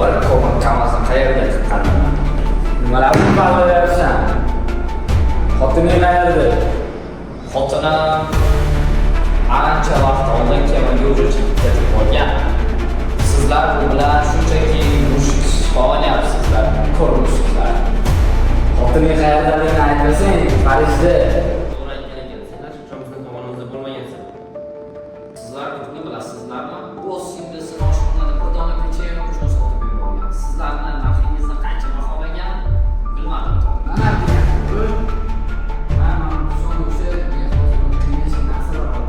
bir ko'mak qamasini qayerda chiqqanman? Nimalarni baqlayapsan? Xotining qayerda? Xotinim ancha vaqt oldin kemaga уже chiqib ketib qolgan. Sizlar u bilan shunchaki mushuk o'ynayapsizlar, ko'rmishsizlar. Xotining qayerdaligini aytmasang, Parijda. To'g'ri aytgan ekansizlar, shunchamizni tomonimizda bo'lmagansiz. Sizlar nima bilasizlarmi? O'z singlisini oshxonada bir dona pecheni uchun sotib yuborgan. Sizlarni narxingizni qancha baholangan bilmadim. Mana deyapti. Mana so'ng o'sha mehmonxonaga kelgan narsalar bor.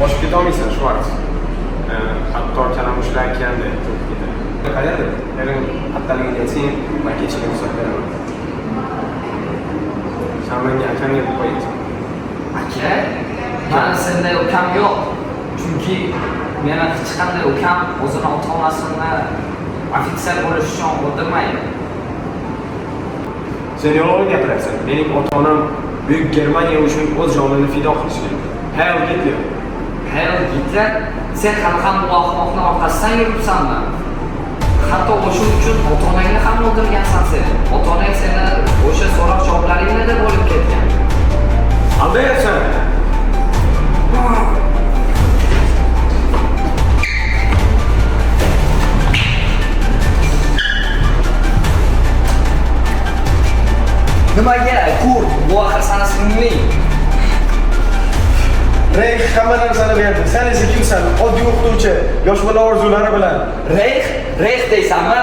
Boshib ketolmaysan shu vaqt. Hatto kalamushlar kelganda turib ketadi. Qayerda? Erim hattaligini aytsang, men kechirim so'rab beraman. Shamanga akam deb qo'yaysan. Aka, men senday ukam yo'q. Chunki meni hech qanday ukam o'zini ota-onasini ofitser bo'lish uchun o'ldirmaydi. Sen yolg'on gapirasan. Mening ota-onam Buyuk Germaniya uchun o'z jonini fido qilishgan. Heil Hitler. Heil Hitler, sen hali ham bu ahmoqning orqasidan yuribsanmi? Hatto o'sha uchun ota-onangni ham o'ldirgansan sen. Ota-onang seni o'sha so'roq javoblaringni deb o'lib ketgan. Aldayapsan. Nimaga? Kur, bu axir sana singling. Reyx hamma narsani berdi. Sen esa kimsan? Oddiy o'qituvchi, yosh bola orzulari bilan. Reyx deysanmi?